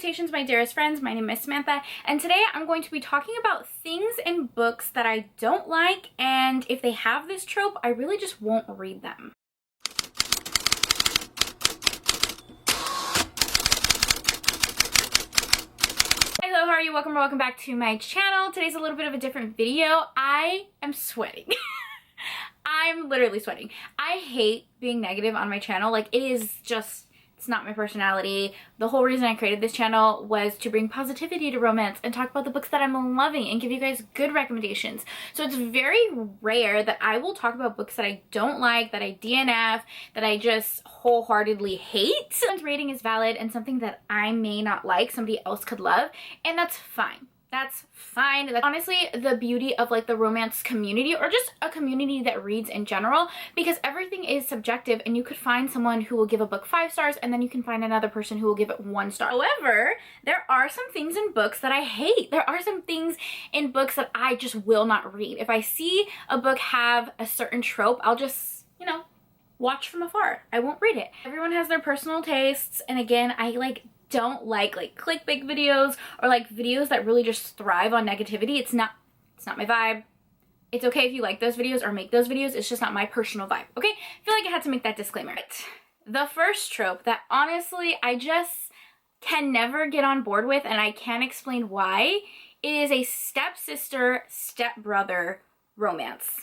Salutations, my dearest friends. My name is Samantha, and today I'm going to be talking about things in books that I don't like, and if they have this trope, I really just won't read them. Hello, how are you? Welcome or welcome back to my channel. Today's a little bit of a different video. I am sweating. I'm literally sweating. I hate being negative on my channel. Like, it is just, it's not my personality. The whole reason I created this channel was to bring positivity to romance and talk about the books that I'm loving and give you guys good recommendations. So it's very rare that I will talk about books that I don't like, that I DNF, that I just wholeheartedly hate. Someone's rating is valid and something that I may not like, somebody else could love, and that's fine. That's fine. That's honestly the beauty of like the romance community, or just a community that reads in general, because everything is subjective and you could find someone who will give a book 5 stars and then you can find another person who will give it 1 star. However, there are some things in books that I hate. There are some things in books that I just will not read. If I see a book have a certain trope, I'll just, you know, watch from afar. I won't read it. Everyone has their personal tastes, and again, I don't like clickbait videos or like videos that really just thrive on negativity. It's not my vibe. It's okay if you like those videos or make those videos. It's just not my personal vibe, okay? I feel like I had to make that disclaimer. The first trope that honestly I just can never get on board with, and I can't explain why, is a stepsister, stepbrother romance.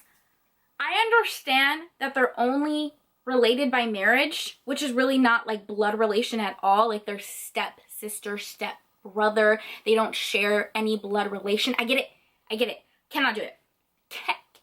I understand that they're only related by marriage, which is really not like blood relation at all. Like, they're step sister, step brother. They don't share any blood relation. I get it. I get it. Cannot do it.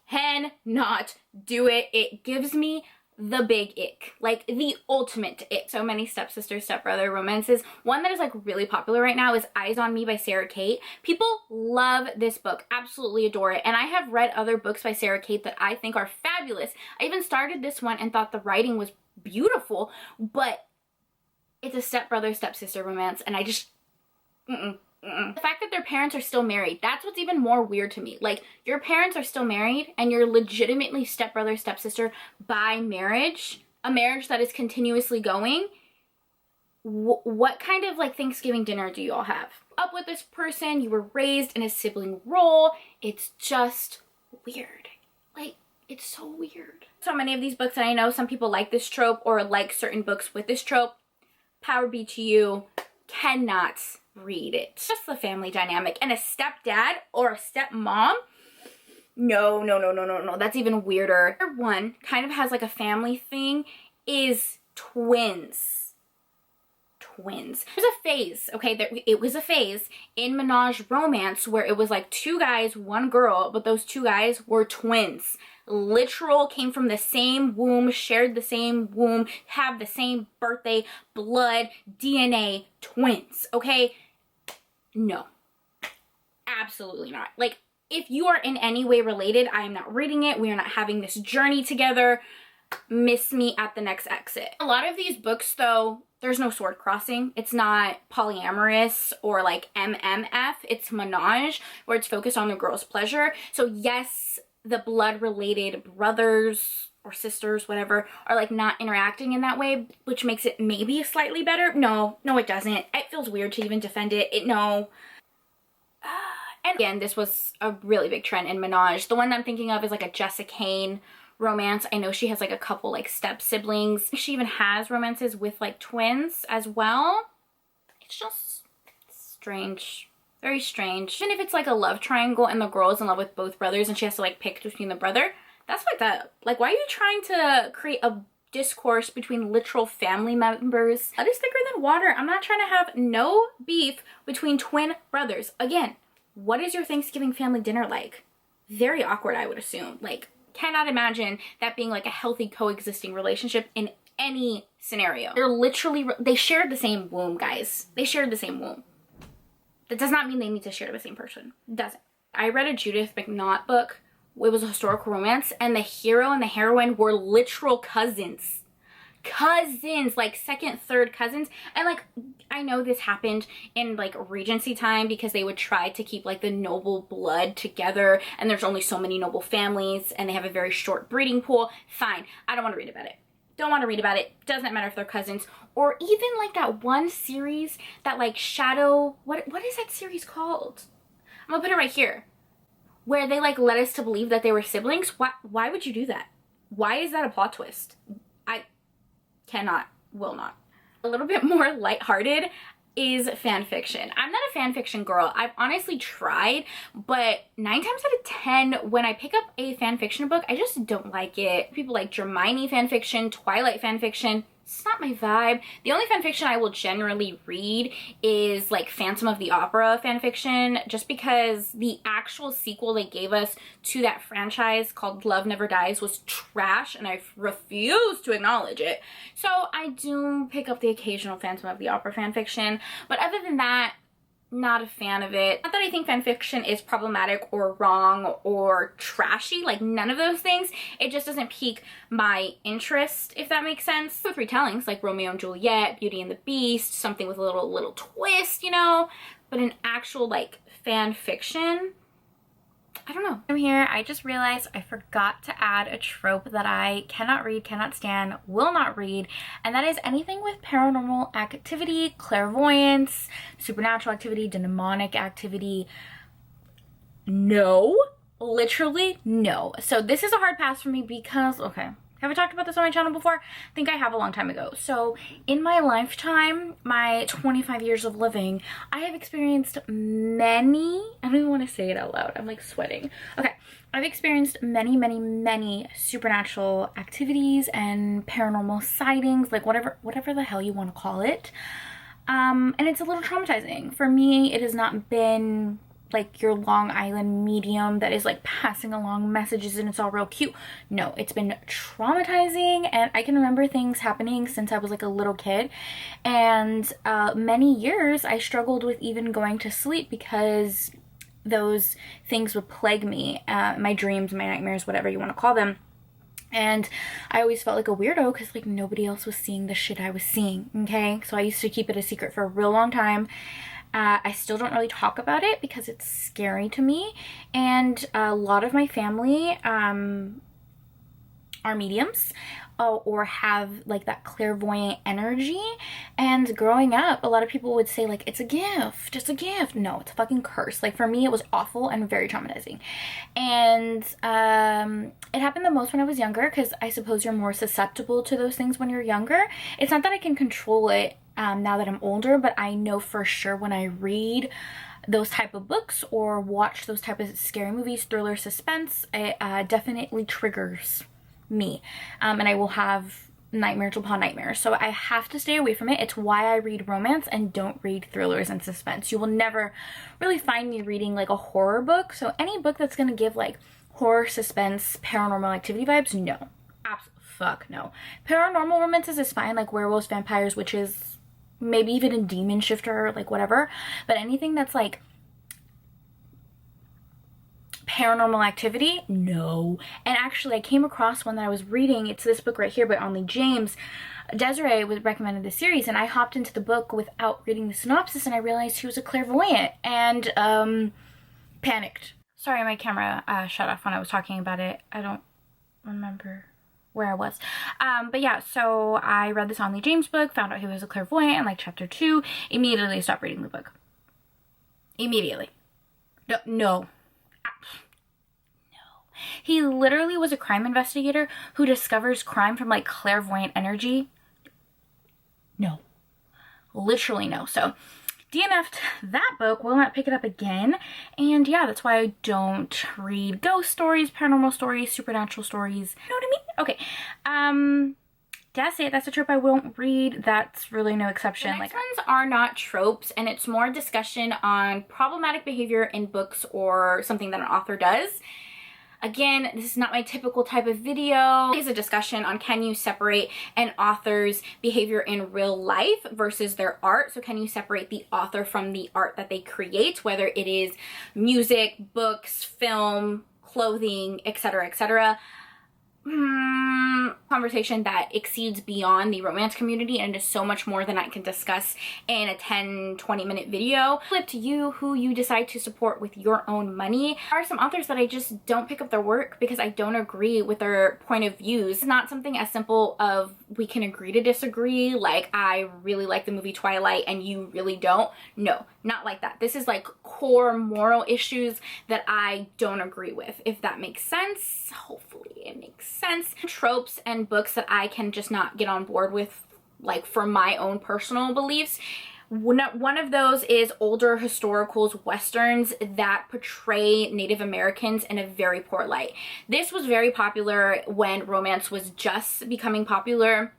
Cannot do it. It gives me the big ick, like the ultimate ick. So many stepsister, stepbrother romances. One that is like really popular right now is Eyes on Me by Sarah Kate. People love this book, absolutely adore it. And I have read other books by Sarah Kate that I think are fabulous. I even started this one and thought the writing was beautiful, but it's a stepbrother, stepsister romance, and I just, The fact that their parents are still married, that's what's even more weird to me. Like, your parents are still married and you're legitimately stepbrother, stepsister by marriage, a marriage that is continuously going. What kind of like Thanksgiving dinner do you all have? Up with this person, you were raised in a sibling role. It's just weird. Like, it's so weird. So many of these books, and I know some people like this trope or like certain books with this trope. Power be to you. Cannot read it. Just the family dynamic, and a stepdad or a stepmom, no, that's even weirder. One kind of has like a family thing is twins. There's a phase, okay, it was a phase in menage romance where it was like 2 guys, 1 girl, but those 2 guys were twins. Literal, came from the same womb, shared the same womb, have the same birthday, blood, DNA, twins, okay? No, absolutely not. Like, if you are in any way related, I am not reading it. We are not having this journey together. Miss me at the next exit. A lot of these books, though, there's no sword crossing. It's not polyamorous or like MMF. It's menage, where it's focused on the girl's pleasure. So yes, the blood related brothers or sisters, whatever, are like not interacting in that way, which makes it maybe slightly better. No, it doesn't. It feels weird to even defend it. No. And again, this was a really big trend in menage. The one I'm thinking of is like a Jessica Kane romance. I know she has like a couple like step siblings. She even has romances with like twins as well. It's just strange. Very strange. Even if it's like a love triangle and the girl is in love with both brothers and she has to like pick between the brother, that's like that. Like, why are you trying to create a discourse between literal family members? That is thicker than water. I'm not trying to have no beef between twin brothers. Again, what is your Thanksgiving family dinner like? Very awkward, I would assume. Like, cannot imagine that being like a healthy coexisting relationship in any scenario. They're literally, they shared the same womb, guys. They shared the same womb. That does not mean they need to share the same person. It doesn't. I read a Judith McNaught book. It was a historical romance, and the hero and the heroine were literal cousins. Like second, third cousins. And like, I know this happened in like Regency time because they would try to keep like the noble blood together, and there's only so many noble families and they have a very short breeding pool. Fine. I don't want to read about it. don't want to read about it. Doesn't matter if they're cousins. Or even like that one series that like Shadow, what is that series called? I'm gonna put it right here. Where they like led us to believe that they were siblings. Why would you do that? Why is that a plot twist? I cannot, will not. A little bit more lighthearted is fan fiction. I'm not a fan fiction girl. I've honestly tried, but 9 times out of 10 when I pick up a fan fiction book, I just don't like it. People like Hermione fan fiction, Twilight fan fiction. It's not my vibe. The only fan fiction I will generally read is like Phantom of the Opera fan fiction, just because the actual sequel they gave us to that franchise called Love Never Dies was trash, and I refuse to acknowledge it. So I do pick up the occasional Phantom of the Opera fan fiction, but other than that, not a fan of it. Not that I think fan fiction is problematic or wrong or trashy, like none of those things. It just doesn't pique my interest, if that makes sense. With retellings like Romeo and Juliet, Beauty and the Beast, something with a little twist, you know, but an actual like fan fiction, I don't know. I'm here. I just realized I forgot to add a trope that I cannot read, cannot stand, will not read, and that is anything with paranormal activity, clairvoyance, supernatural activity, demonic activity. No. Literally no. So this is a hard pass for me because, okay, have I talked about this on my channel before? I think I have a long time ago. So in my lifetime, my 25 years of living, I have experienced many, I don't even want to say it out loud. I'm like sweating. Okay. I've experienced many supernatural activities and paranormal sightings, like whatever the hell you want to call it. And it's a little traumatizing. For me, it has not been like your Long Island medium that is like passing along messages and it's all real cute. No, it's been traumatizing, and I can remember things happening since I was like a little kid, and many years I struggled with even going to sleep because those things would plague me, my dreams, my nightmares, whatever you want to call them. And I always felt like a weirdo because like nobody else was seeing the shit I was seeing, okay? So I used to keep it a secret for a real long time. I still don't really talk about it because it's scary to me, and a lot of my family are mediums or have like that clairvoyant energy, and growing up a lot of people would say like it's a gift, it's a gift. No, it's a fucking curse. Like for me it was awful and very traumatizing, and it happened the most when I was younger because I suppose you're more susceptible to those things when you're younger. It's not that I can control it now that I'm older, but I know for sure when I read those type of books or watch those type of scary movies, thriller, suspense, it definitely triggers me, and I will have nightmares upon nightmares. So I have to stay away from it. It's why I read romance and don't read thrillers and suspense. You will never really find me reading like a horror book. So any book that's gonna give like horror, suspense, paranormal activity vibes, no. Fuck no. Paranormal romances is fine, like werewolves, vampires, witches, maybe even a demon shifter, like whatever, but anything that's like paranormal activity, no. And actually I came across one that I was reading. It's this book right here by Onley James. Desiree was recommended the series, and I hopped into the book without reading the synopsis, and I realized he was a clairvoyant, and panicked. Sorry, my camera shut off when I was talking about it. I don't remember where I was, but yeah, so I read this Onley James book, found out he was a clairvoyant, and like chapter 2, immediately stopped reading the book. Immediately. No. He literally was a crime investigator who discovers crime from like clairvoyant energy. No. Literally no. So DNF'd that book, will not pick it up again. And yeah, that's why I don't read ghost stories, paranormal stories, supernatural stories. You know what I mean? Okay. That's it. That's a trope I won't read. That's really no exception. The next ones are not tropes, and it's more discussion on problematic behavior in books or something that an author does. Again, this is not my typical type of video. It's a discussion on can you separate an author's behavior in real life versus their art. So can you separate the author from the art that they create, whether it is music, books, film, clothing, etc., etc. conversation that exceeds beyond the romance community and is so much more than I can discuss in a 10-20 minute video. It's up to you who you decide to support with your own money. There are some authors that I just don't pick up their work because I don't agree with their point of views. It's not something as simple of we can agree to disagree, like I really like the movie Twilight and you really don't. No, not like that. This is like core moral issues that I don't agree with, if that makes sense. Hopefully it makes sense. Tropes and books that I can just not get on board with, like for my own personal beliefs. One of those is older historicals, westerns that portray Native Americans in a very poor light. This was very popular when romance was just becoming popular.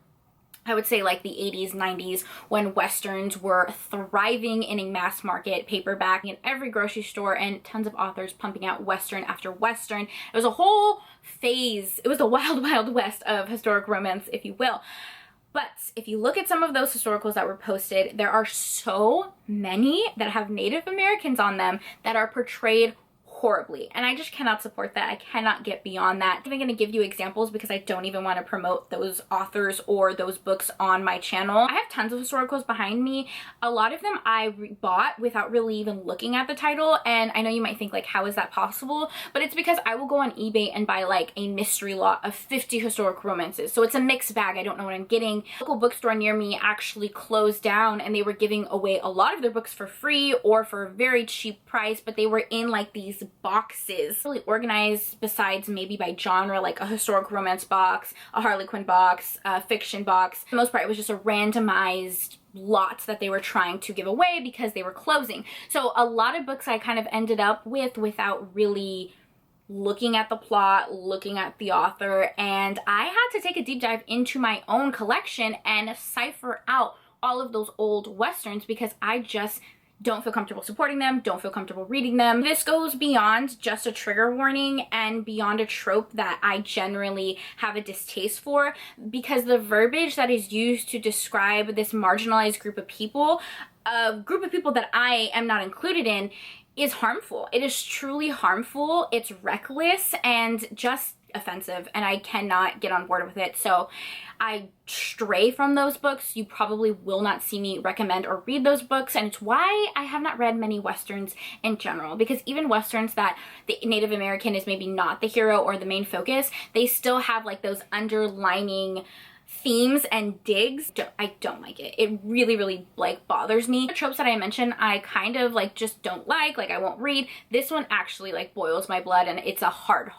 I would say like the 80s, 90s, when westerns were thriving in a mass market paperback in every grocery store and tons of authors pumping out western after western. It was a whole phase. It was the wild, wild west of historic romance, if you will. But if you look at some of those historicals that were posted, there are so many that have Native Americans on them that are portrayed horribly, and I just cannot support that. I cannot get beyond that. I'm even going to give you examples because I don't even want to promote those authors or those books on my channel. I have tons of historicals behind me. A lot of them I bought without really even looking at the title, and I know you might think like, how is that possible? But it's because I will go on eBay and buy like a mystery lot of 50 historic romances, so it's a mixed bag. I don't know what I'm getting. A local bookstore near me actually closed down and they were giving away a lot of their books for free or for a very cheap price, but they were in like these boxes, really organized besides maybe by genre, like a historic romance box, a Harley Quinn box, a fiction box. For the most part, it was just a randomized lots that they were trying to give away because they were closing. So a lot of books I kind of ended up with without really looking at the plot, looking at the author, and I had to take a deep dive into my own collection and cipher out all of those old westerns because I just don't feel comfortable supporting them, don't feel comfortable reading them. This goes beyond just a trigger warning and beyond a trope that I generally have a distaste for, because the verbiage that is used to describe this marginalized group of people, a group of people that I am not included in, is harmful. It is truly harmful, it's reckless, and just offensive, and I cannot get on board with it. So I stray from those books. You probably will not see me recommend or read those books, and it's why I have not read many westerns in general, because even westerns that the Native American is maybe not the hero or the main focus, they still have like those underlining themes and digs. I don't like it. It really, really like bothers me. The tropes that I mentioned, I kind of like just don't like I won't read. This one actually like boils my blood, and it's a hard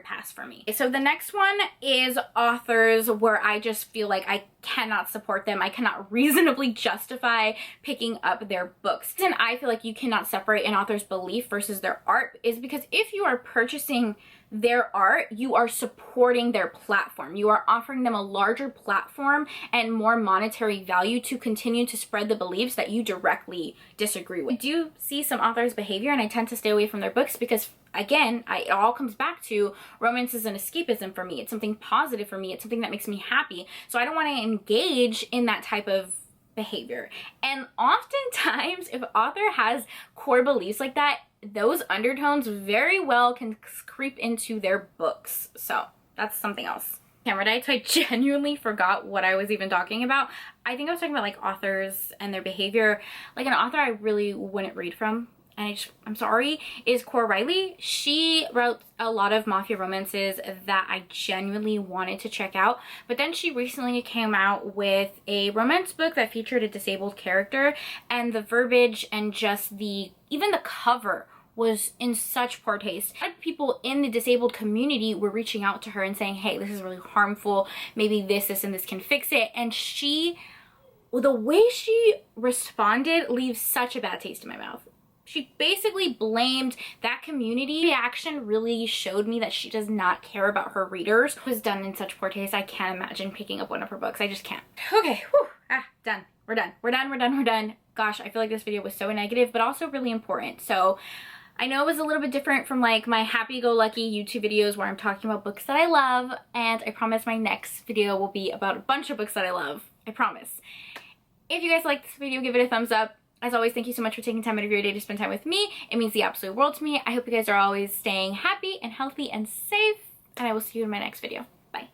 pass for me. So the next one is authors where I just feel like I cannot support them. I cannot reasonably justify picking up their books. And I feel like you cannot separate an author's belief versus their art is because if you are purchasing their art, you are supporting their platform. You are offering them a larger platform and more monetary value to continue to spread the beliefs that you directly disagree with. I do see some authors' behavior, and I tend to stay away from their books because, again, it all comes back to romance is an escapism for me. It's something positive for me. It's something that makes me happy. So I don't want to engage in that type of behavior. And oftentimes, if an author has core beliefs like that, those undertones very well can creep into their books. So that's something else. Camera died, so I genuinely forgot what I was even talking about. I think I was talking about like authors and their behavior. Like an author I really wouldn't read from, and I'm sorry, is Cora Riley. She wrote a lot of mafia romances that I genuinely wanted to check out, but then she recently came out with a romance book that featured a disabled character, and the verbiage and just even the cover was in such poor taste. People in the disabled community were reaching out to her and saying, hey, this is really harmful, maybe this and this can fix it, and the way she responded leaves such a bad taste in my mouth. She basically blamed that community. The action really showed me that she does not care about her readers. It was done in such poor taste. I can't imagine picking up one of her books. I just can't. Okay, whew, done. We're done. Gosh, I feel like this video was so negative, but also really important. So I know it was a little bit different from like my happy-go-lucky YouTube videos where I'm talking about books that I love, and I promise my next video will be about a bunch of books that I love. I promise. If you guys liked this video, give it a thumbs up. As always, thank you so much for taking time out of your day to spend time with me. It means the absolute world to me. I hope you guys are always staying happy and healthy and safe, and I will see you in my next video. Bye.